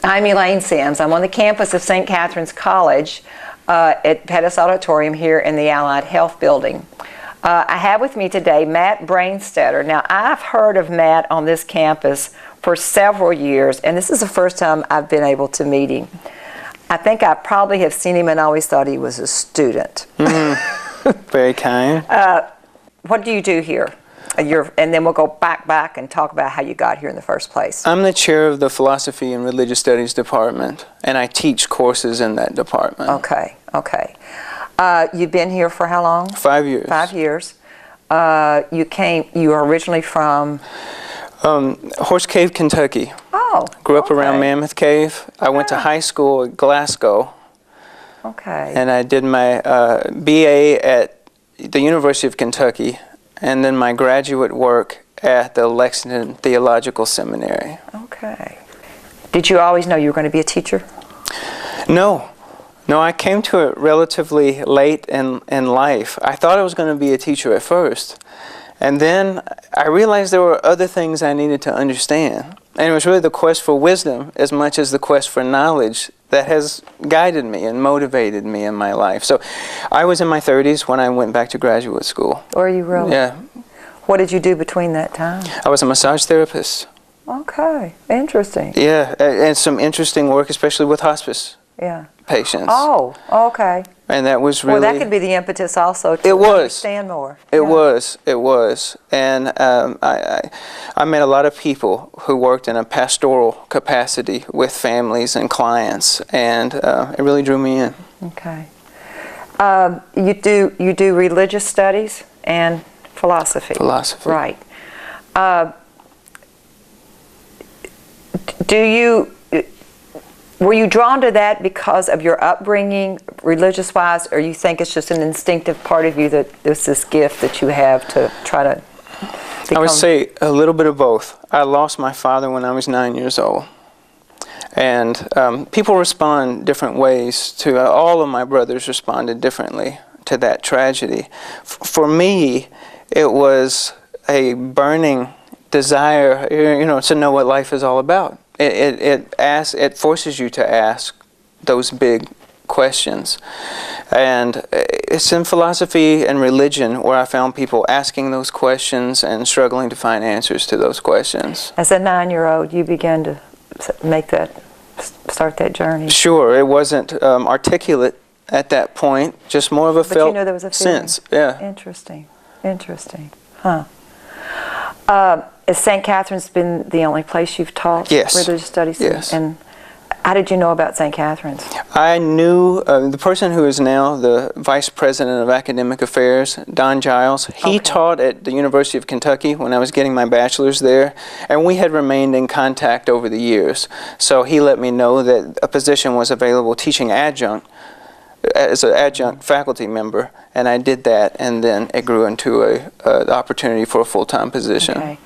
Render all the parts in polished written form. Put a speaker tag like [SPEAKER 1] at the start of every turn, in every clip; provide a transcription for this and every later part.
[SPEAKER 1] I'm Elaine Sims. I'm on the campus of St. Catherine's College at Pettis Auditorium here in the Allied Health Building. I have with me today Matt Brainstetter. Now, I've heard of Matt on this campus for several years, and this is the first time I've been able to meet him. I think I probably have seen him and always thought he was a student.
[SPEAKER 2] Very kind.
[SPEAKER 1] What do you do here? And then we'll go back and talk about how you got here in the first place.
[SPEAKER 2] I'm the chair of the Philosophy and Religious Studies Department, and I teach courses in that department.
[SPEAKER 1] Okay. You've been here for how long?
[SPEAKER 2] 5 years.
[SPEAKER 1] 5 years. You were originally from?
[SPEAKER 2] Horse Cave, Kentucky.
[SPEAKER 1] Oh,
[SPEAKER 2] Grew up around Mammoth Cave. I went to high school at Glasgow.
[SPEAKER 1] Okay.
[SPEAKER 2] And I did my BA at the University of Kentucky, and then my graduate work at the Lexington Theological Seminary.
[SPEAKER 1] Okay. Did you always know you were going to be a teacher?
[SPEAKER 2] No, I came to it relatively late in life. I thought I was going to be a teacher at first, and then I realized there were other things I needed to understand. And it was really the quest for wisdom as much as the quest for knowledge that has guided me and motivated me in my life. So I was in my 30s when I went back to graduate school.
[SPEAKER 1] Were you really?
[SPEAKER 2] Yeah.
[SPEAKER 1] What did you do between that time?
[SPEAKER 2] I was a massage therapist.
[SPEAKER 1] Okay, interesting.
[SPEAKER 2] Yeah, and some interesting work, especially with hospice patients.
[SPEAKER 1] Oh, okay.
[SPEAKER 2] And that was really...
[SPEAKER 1] Well, that could be the impetus also to understand more.
[SPEAKER 2] It was. And I met a lot of people who worked in a pastoral capacity with families and clients, and it really drew me in.
[SPEAKER 1] Okay. You do religious studies and philosophy.
[SPEAKER 2] Philosophy.
[SPEAKER 1] Right. Were you drawn to that because of your upbringing, religious-wise, or you think it's just an instinctive part of you that there's this gift that you have to try to become?
[SPEAKER 2] I would say a little bit of both. I lost my father when I was 9 years old. And people respond different ways to, all of my brothers responded differently to that tragedy. For me, it was a burning desire, to know what life is all about. It forces you to ask those big questions. And it's in philosophy and religion where I found people asking those questions and struggling to find answers to those questions.
[SPEAKER 1] As a 9-year-old, you began to start that journey?
[SPEAKER 2] Sure. It wasn't articulate at that point, just more of a
[SPEAKER 1] but you know there was a
[SPEAKER 2] sense. Yeah.
[SPEAKER 1] Interesting. Huh. Has St. Catherine's been the only place you've taught religious studies?
[SPEAKER 2] Yes.
[SPEAKER 1] And how did you know about St. Catherine's?
[SPEAKER 2] I knew the person who is now the Vice President of Academic Affairs, Don Giles. He taught at the University of Kentucky when I was getting my bachelor's there, and we had remained in contact over the years. So he let me know that a position was available teaching adjunct, as an adjunct faculty member, and I did that, and then it grew into an opportunity for a full-time position. Okay.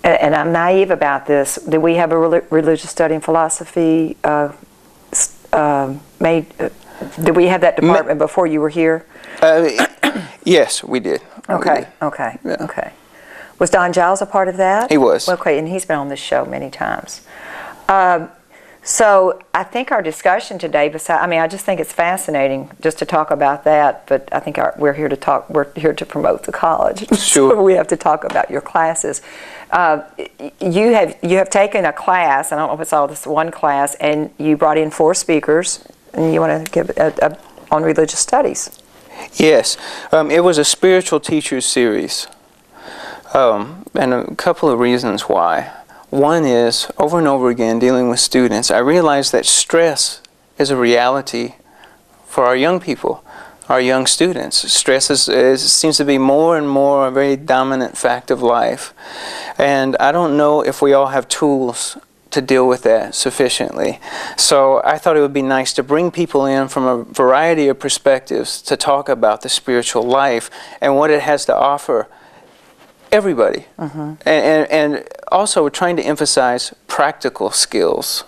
[SPEAKER 1] And I'm naive about this. Did we have a religious study and philosophy did we have that department before you were here?
[SPEAKER 2] Yes, we did.
[SPEAKER 1] Okay. Was Don Giles a part of that?
[SPEAKER 2] He was.
[SPEAKER 1] Okay, and he's been on this show many times. So I think our discussion today, I just think it's fascinating just to talk about that, but I think we're here to promote the college.
[SPEAKER 2] Sure.
[SPEAKER 1] So we have to talk about your classes. You have taken a class, I don't know if it's all this one class, and you brought in 4 speakers, and you want to give on religious studies.
[SPEAKER 2] Yes. It was a spiritual teachers series, and a couple of reasons why. One is, over and over again, dealing with students, I realized that stress is a reality for our young people, our young students. Stress seems to be more and more a very dominant fact of life. And I don't know if we all have tools to deal with that sufficiently. So I thought it would be nice to bring people in from a variety of perspectives to talk about the spiritual life and what it has to offer everybody. And also trying to emphasize practical skills.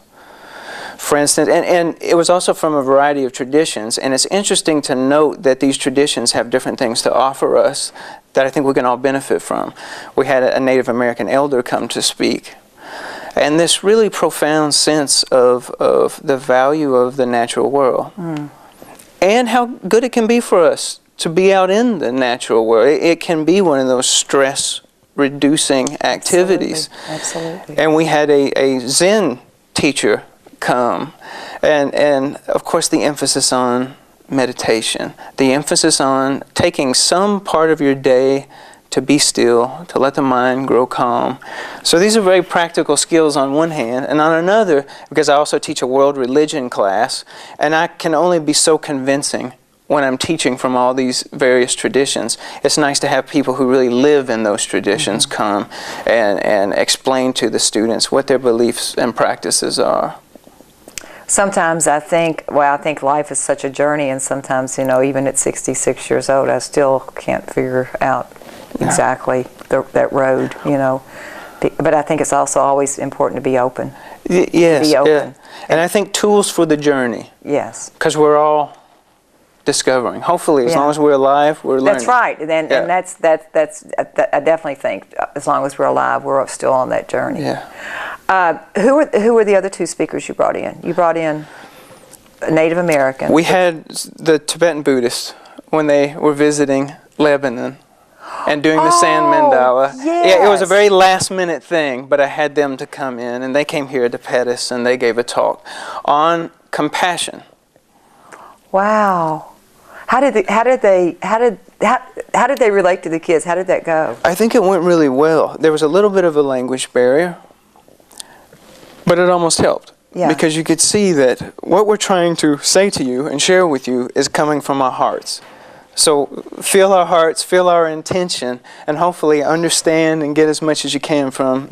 [SPEAKER 2] For instance, and it was also from a variety of traditions, and it's interesting to note that these traditions have different things to offer us that I think we can all benefit from. We had a Native American elder come to speak, and this really profound sense of the value of the natural world and how good it can be for us to be out in the natural world. It can be one of those stress-reducing activities.
[SPEAKER 1] Absolutely.
[SPEAKER 2] And we had a Zen teacher come, and of course the emphasis on meditation, the emphasis on taking some part of your day to be still, to let the mind grow calm. So these are very practical skills on one hand, and on another, because I also teach a world religion class, and I can only be so convincing when I'm teaching from all these various traditions. It's nice to have people who really live in those traditions come and explain to the students what their beliefs and practices are.
[SPEAKER 1] Sometimes I think life is such a journey, and sometimes, even at 66 years old, I still can't figure out exactly that road, But I think it's also always important to be open.
[SPEAKER 2] Yes,
[SPEAKER 1] be open.
[SPEAKER 2] Yeah. And I think tools for the journey.
[SPEAKER 1] Yes.
[SPEAKER 2] Because we're all discovering. Hopefully, as long as we're alive, we're learning.
[SPEAKER 1] That's right. And that's I definitely think as long as we're alive, we're still on that journey.
[SPEAKER 2] Yeah.
[SPEAKER 1] Who were the other two speakers you brought in? You brought in Native Americans.
[SPEAKER 2] We had the Tibetan Buddhists when they were visiting Lebanon and doing the sand mandala.
[SPEAKER 1] Yes.
[SPEAKER 2] Yeah, it was a very last-minute thing, but I had them to come in, and they came here to Pettis, and they gave a talk on compassion.
[SPEAKER 1] Wow. How did they relate to the kids? How did that go?
[SPEAKER 2] I think it went really well. There was a little bit of a language barrier, but it almost helped.
[SPEAKER 1] Yeah.
[SPEAKER 2] Because you could see that what we're trying to say to you and share with you is coming from our hearts. So feel our hearts, feel our intention, and hopefully understand and get as much as you can from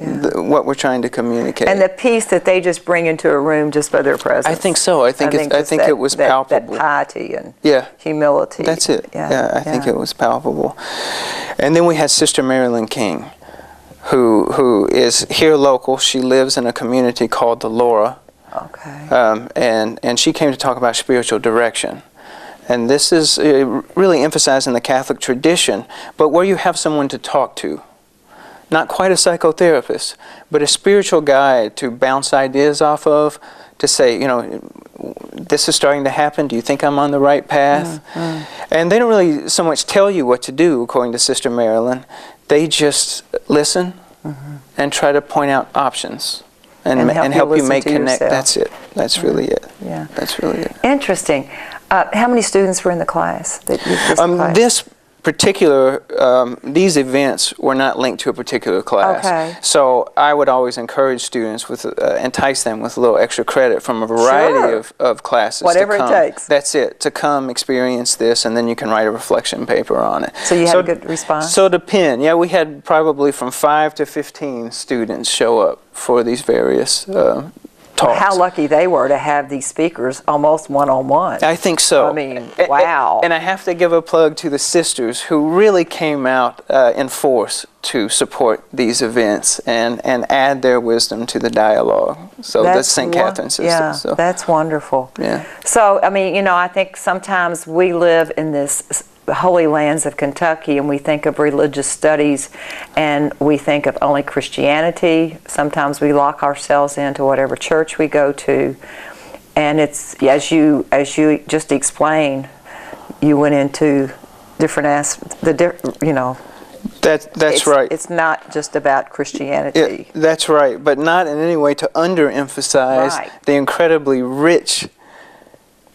[SPEAKER 2] what we're trying to communicate.
[SPEAKER 1] And the peace that they just bring into a room just by their presence.
[SPEAKER 2] I think so. I think it was palpable.
[SPEAKER 1] That piety and humility.
[SPEAKER 2] That's it. I think it was palpable. And then we had Sister Marilyn King, who is here local. She lives in a community called the Laura.
[SPEAKER 1] Okay.
[SPEAKER 2] And she came to talk about spiritual direction. And this is really emphasizing the Catholic tradition, but where you have someone to talk to. Not quite a psychotherapist, but a spiritual guide to bounce ideas off of, to say, this is starting to happen. Do you think I'm on the right path? And they don't really so much tell you what to do, according to Sister Marilyn. They just listen and try to point out options and help you make connect.
[SPEAKER 1] Yourself.
[SPEAKER 2] That's it. That's really it.
[SPEAKER 1] Yeah.
[SPEAKER 2] That's really it.
[SPEAKER 1] Interesting. How many students were in the class?
[SPEAKER 2] This particular, these events were not linked to a particular class.
[SPEAKER 1] Okay.
[SPEAKER 2] So I would always encourage students entice them with a little extra credit from a variety of classes.
[SPEAKER 1] Whatever it takes.
[SPEAKER 2] That's it, to come experience this, and then you can write a reflection paper on it.
[SPEAKER 1] So you had a good response?
[SPEAKER 2] So to pin, we had probably from 5 to 15 students show up for these various talks.
[SPEAKER 1] How lucky they were to have these speakers almost one-on-one.
[SPEAKER 2] I think so.
[SPEAKER 1] I mean, wow.
[SPEAKER 2] And I have to give a plug to the sisters who really came out in force to support these events and add their wisdom to the dialogue. So that's St. Catharine sisters.
[SPEAKER 1] Yeah,
[SPEAKER 2] so.
[SPEAKER 1] That's wonderful.
[SPEAKER 2] Yeah.
[SPEAKER 1] So, I mean, I think sometimes we live in this holy lands of Kentucky, and we think of religious studies and we think of only Christianity. Sometimes we lock ourselves into whatever church we go to, and it's as you just explained, you went into different aspects.
[SPEAKER 2] That's right.
[SPEAKER 1] It's not just about Christianity.
[SPEAKER 2] That's right, but not in any way to underemphasize the incredibly rich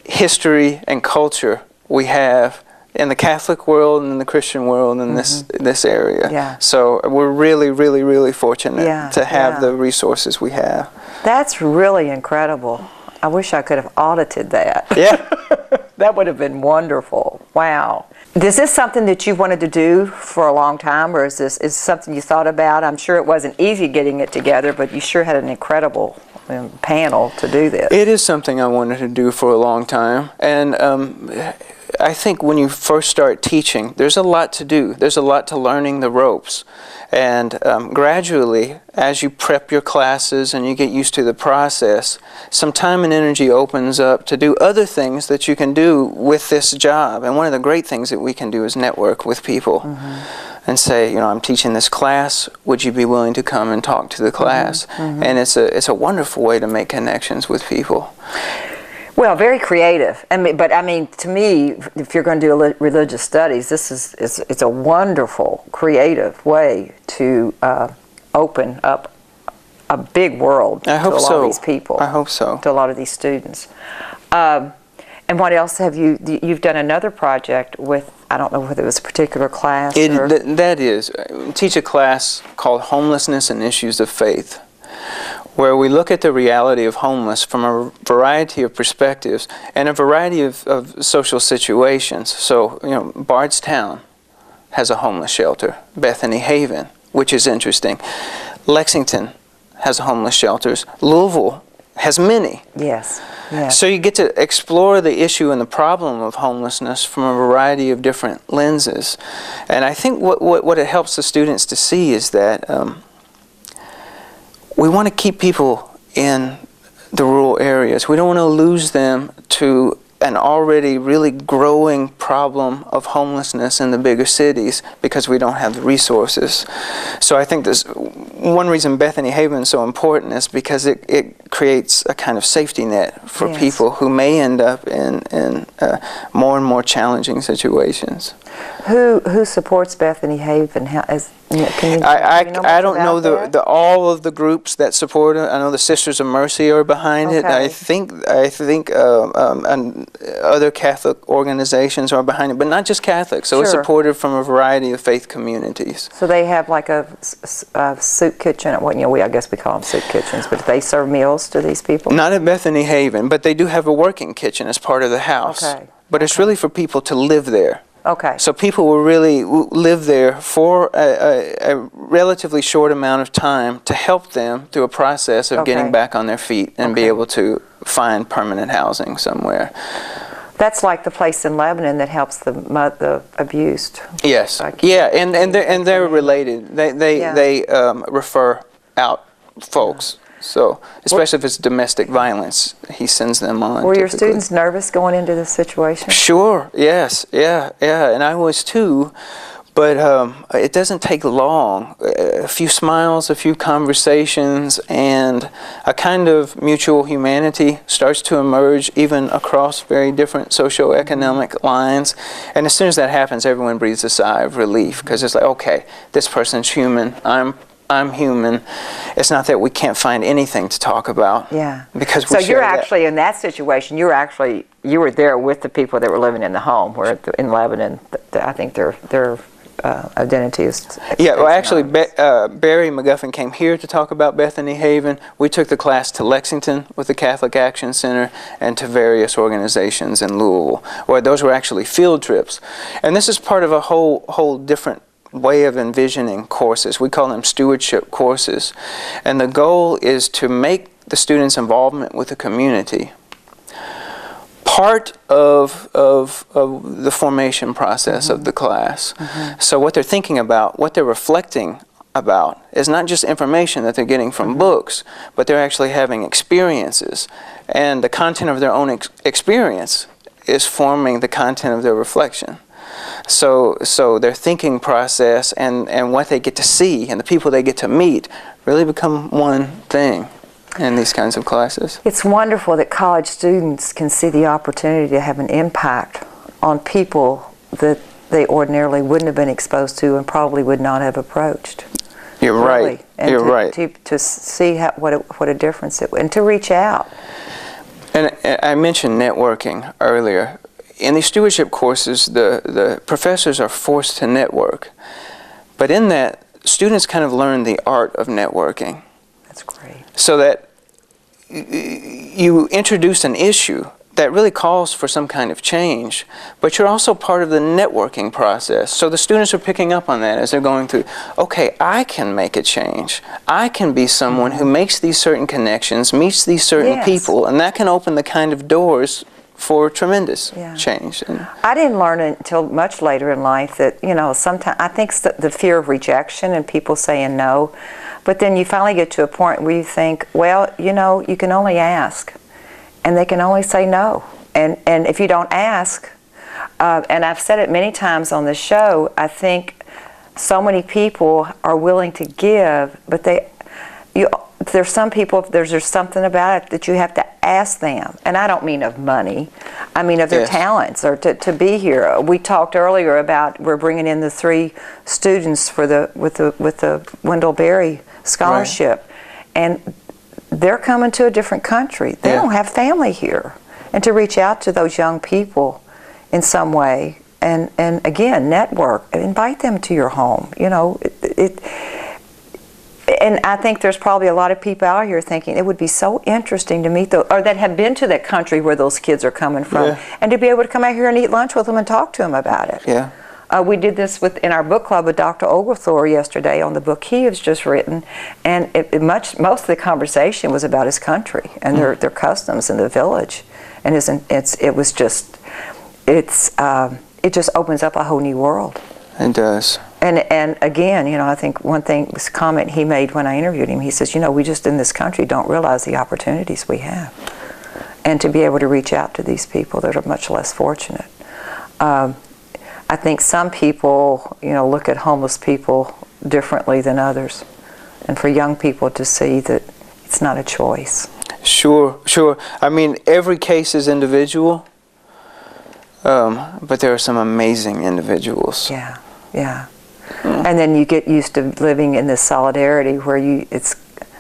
[SPEAKER 2] history and culture we have in the Catholic world and in the Christian world in this area.
[SPEAKER 1] Yeah.
[SPEAKER 2] So we're really, really, really fortunate to have the resources we have.
[SPEAKER 1] That's really incredible. I wish I could have audited that.
[SPEAKER 2] Yeah.
[SPEAKER 1] That would have been wonderful. Wow. Is this something that you wanted to do for a long time, or is this something you thought about? I'm sure it wasn't easy getting it together, but you sure had an incredible panel to do this.
[SPEAKER 2] It is something I wanted to do for a long time, and I think when you first start teaching, there's a lot to do. There's a lot to learning the ropes. And gradually, as you prep your classes and you get used to the process, some time and energy opens up to do other things that you can do with this job. And one of the great things that we can do is network with people. and say, you know, I'm teaching this class, would you be willing to come and talk to the class? And it's a wonderful way to make connections with people.
[SPEAKER 1] Well, very creative. But I mean, to me, if you're going to do religious studies, it's a wonderful, creative way to open up a big world to a lot of these people.
[SPEAKER 2] I hope so.
[SPEAKER 1] To a lot of these students. And what else have you've done another project with, I don't know whether it was a particular class or...
[SPEAKER 2] That is, teach a class called Homelessness and Issues of Faith, where we look at the reality of homeless from a variety of perspectives and a variety of social situations. So, you know, Bardstown has a homeless shelter, Bethany Haven, which is interesting. Lexington has homeless shelters. Louisville has many.
[SPEAKER 1] Yes. Yes.
[SPEAKER 2] So you get to explore the issue and the problem of homelessness from a variety of different lenses. And I think what it helps the students to see is that we want to keep people in the rural areas. We don't want to lose them to an already really growing problem of homelessness in the bigger cities because we don't have the resources. So I think this one reason Bethany Haven is so important is because it creates a kind of safety net for people who may end up in more and more challenging situations.
[SPEAKER 1] Who supports Bethany Haven?
[SPEAKER 2] I don't know all of the groups that support it. I know the Sisters of Mercy are behind it. I think other Catholic organizations are behind it, but not just Catholic. So it's supported from a variety of faith communities.
[SPEAKER 1] So they have like a soup kitchen. Well, you know, I guess we call them soup kitchens, but they serve meals to these people.
[SPEAKER 2] Not at Bethany Haven, but they do have a working kitchen as part of the house.
[SPEAKER 1] Okay.
[SPEAKER 2] But it's really for people to live there.
[SPEAKER 1] Okay.
[SPEAKER 2] So people will really live there for a relatively short amount of time to help them through a process of getting back on their feet and be able to find permanent housing somewhere.
[SPEAKER 1] That's like the place in Lebanon that helps the abused.
[SPEAKER 2] Yes. Yeah, and they're related. They refer out folks. So, especially if it's domestic violence, he sends them on.
[SPEAKER 1] Were your students nervous going into this situation?
[SPEAKER 2] Sure, yes, yeah, and I was too, but it doesn't take long. A few smiles, a few conversations, and a kind of mutual humanity starts to emerge even across very different socioeconomic lines. And as soon as that happens, everyone breathes a sigh of relief, because it's like, okay, this person's human, I'm human. It's not that we can't find anything to talk about. Yeah. Because we
[SPEAKER 1] so you're actually in that situation. You were there with the people that were living in the home. Where in Lebanon, I think their identity is.
[SPEAKER 2] Yeah. Well, actually, Barry McGuffin came here to talk about Bethany Haven. We took the class to Lexington with the Catholic Action Center and to various organizations in Louisville, where those were actually field trips. And this is part of a whole different way of envisioning courses. We call them stewardship courses. And the goal is to make the students' involvement with the community part of the formation process of the class. So what they're thinking about, what they're reflecting about, is not just information that they're getting from books, but they're actually having experiences. And the content of their own experience is forming the content of their reflection. So their thinking process and what they get to see and the people they get to meet really become one thing in these kinds of classes.
[SPEAKER 1] It's wonderful that college students can see the opportunity to have an impact on people that they ordinarily wouldn't have been exposed to and probably would not have approached.
[SPEAKER 2] You're right.
[SPEAKER 1] And
[SPEAKER 2] You're right.
[SPEAKER 1] To see what a difference it would, and to reach out.
[SPEAKER 2] And I mentioned networking earlier. In these stewardship courses, the professors are forced to network. But in that, students kind of learn the art of networking.
[SPEAKER 1] That's great.
[SPEAKER 2] So that you introduce an issue that really calls for some kind of change, but you're also part of the networking process. So the students are picking up on that as they're going through, okay, I can make a change. I can be someone who makes these certain connections, meets these certain people, and that can open the kind of doors for tremendous change.
[SPEAKER 1] I didn't learn until much later in life that, you know, sometimes I think the fear of rejection and people saying no, but then you finally get to a point where you think, well, you know, you can only ask, and they can only say no. And if you don't ask, and I've said it many times on the show, I think so many people are willing to give, but there's some people, there's something about it that you have to ask them. And I don't mean of money. I mean of their
[SPEAKER 2] Yes.
[SPEAKER 1] talents or to be here. We talked earlier about we're bringing in the 3 students for with the Wendell Berry scholarship. And they're coming to a different country. They don't have family here. And to reach out to those young people in some way and again, network, invite them to your home. You know, and I think there's probably a lot of people out here thinking it would be so interesting to meet or that have been to that country where those kids are coming from, and to be able to come out here and eat lunch with them and talk to them about it.
[SPEAKER 2] Yeah.
[SPEAKER 1] We did this in our book club with Dr. Oglethorpe yesterday on the book he has just written, and most of the conversation was about his country and their customs in the village, and it just opens up a whole new world.
[SPEAKER 2] It does.
[SPEAKER 1] And again, you know, I think one thing, this comment he made when I interviewed him, he says, you know, we just in this country don't realize the opportunities we have. And to be able to reach out to these people that are much less fortunate. I think some people, you know, look at homeless people differently than others. And for young people to see that it's not a choice.
[SPEAKER 2] Sure. I mean, every case is individual, but there are some amazing individuals.
[SPEAKER 1] Yeah. And then you get used to living in this solidarity where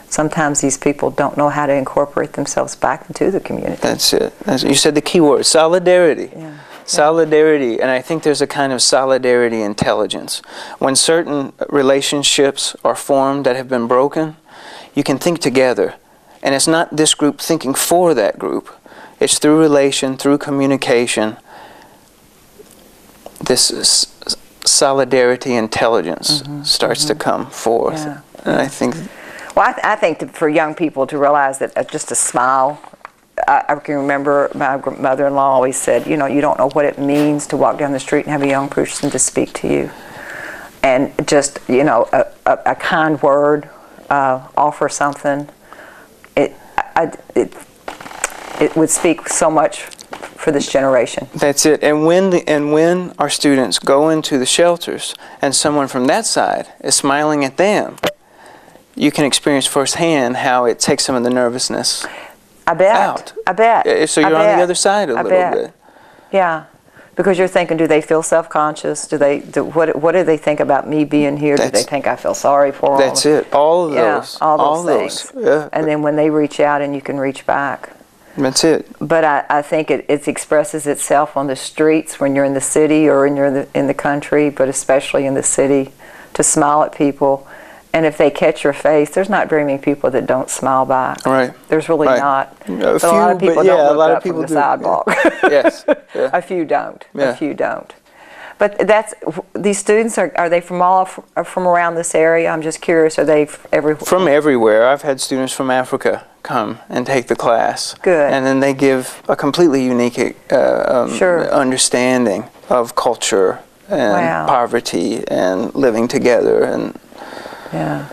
[SPEAKER 1] sometimes these people don't know how to incorporate themselves back into the community.
[SPEAKER 2] That's it. You said the key word, solidarity.
[SPEAKER 1] Yeah.
[SPEAKER 2] Solidarity, and I think there's a kind of solidarity intelligence. When certain relationships are formed that have been broken, you can think together. And it's not this group thinking for that group. It's through relation, through communication, this solidarity intelligence starts to come forth.
[SPEAKER 1] Yeah.
[SPEAKER 2] And I think...
[SPEAKER 1] Well, I think for young people to realize that just a smile, I can remember my mother-in-law always said, you know, you don't know what it means to walk down the street and have a young person to speak to you. And just, you know, a kind word, offer something, it would speak so much for this generation.
[SPEAKER 2] That's it. And when our students go into the shelters and someone from that side is smiling at them, you can experience firsthand how it takes some of the nervousness out.
[SPEAKER 1] I bet.
[SPEAKER 2] So you're on the other side a little bit.
[SPEAKER 1] Yeah. Because you're thinking, do they feel self-conscious? What do they think about me being here? Do they think I feel sorry for them?
[SPEAKER 2] That's it. All of those.
[SPEAKER 1] All those things.
[SPEAKER 2] Yeah.
[SPEAKER 1] And then when they reach out and you can reach back.
[SPEAKER 2] That's it.
[SPEAKER 1] But I think it expresses itself on the streets when you're in the city or when you're in the country, but especially in the city, to smile at people. And if they catch your face, there's not very many people that don't smile back.
[SPEAKER 2] Right.
[SPEAKER 1] There's really not.
[SPEAKER 2] A
[SPEAKER 1] lot of people don't look up from the sidewalk.
[SPEAKER 2] Yes. Yeah.
[SPEAKER 1] A few don't.
[SPEAKER 2] Yeah.
[SPEAKER 1] A few don't. But these students, are they from around this area? I'm just curious, are they everywhere?
[SPEAKER 2] From everywhere. I've had students from Africa come and take the class.
[SPEAKER 1] Good.
[SPEAKER 2] And then they give a completely unique understanding of culture and poverty and living together. And
[SPEAKER 1] yeah.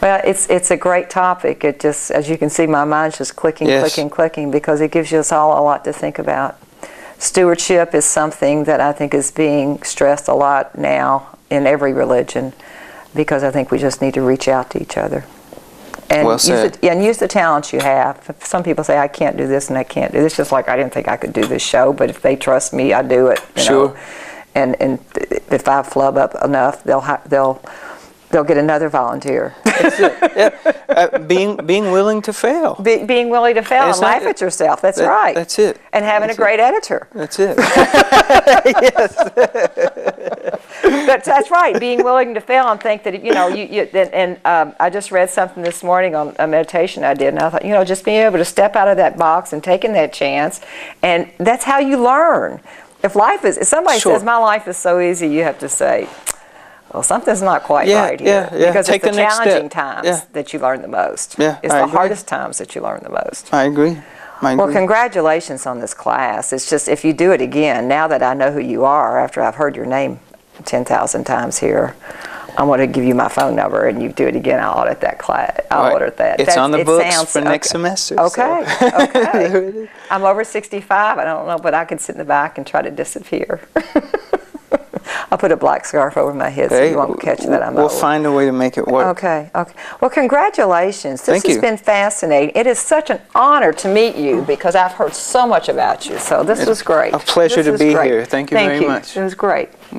[SPEAKER 1] Well, it's a great topic. It just, as you can see, my mind's just clicking, clicking, because it gives us all a lot to think about. Stewardship is something that I think is being stressed a lot now in every religion, because I think we just need to reach out to each other. And use the talents you have. Some people say, I can't do this and I can't do this. Just like I didn't think I could do this show, but if they trust me, I do it. You know? And if I flub up enough, they'll get another volunteer.
[SPEAKER 2] That's it. Yeah. Being willing to fail.
[SPEAKER 1] Being willing to fail and laugh at yourself. That's right.
[SPEAKER 2] That's it.
[SPEAKER 1] And having a great editor.
[SPEAKER 2] That's it.
[SPEAKER 1] Yes. That's right. Being willing to fail and think that, you know, I just read something this morning on a meditation I did, and I thought, you know, just being able to step out of that box and taking that chance, and that's how you learn. If somebody says my life is so easy, you have to say, well, something's not quite right here. Because it's the challenging times that you learn the most.
[SPEAKER 2] Yeah,
[SPEAKER 1] it's the hardest times that you learn the most.
[SPEAKER 2] I agree.
[SPEAKER 1] Well, congratulations on this class. It's just, if you do it again, now that I know who you are, after I've heard your name 10,000 times here, I'm going to give you my phone number, and you do it again, I'll audit that class. I'll audit that.
[SPEAKER 2] It's on the books for next semester.
[SPEAKER 1] Okay, okay. I'm over 65. I don't know, but I could sit in the back and try to disappear. I'll put a black scarf over my head so you won't catch that I'm
[SPEAKER 2] we'll
[SPEAKER 1] old.
[SPEAKER 2] find a way to make it work.
[SPEAKER 1] Okay, okay. Well, congratulations. This
[SPEAKER 2] Thank
[SPEAKER 1] has
[SPEAKER 2] you.
[SPEAKER 1] been fascinating. It is such an honor to meet you because I've heard so much about you. So this was great.
[SPEAKER 2] A pleasure
[SPEAKER 1] This
[SPEAKER 2] to
[SPEAKER 1] was
[SPEAKER 2] be
[SPEAKER 1] great.
[SPEAKER 2] here. Thank you very much.
[SPEAKER 1] It was great.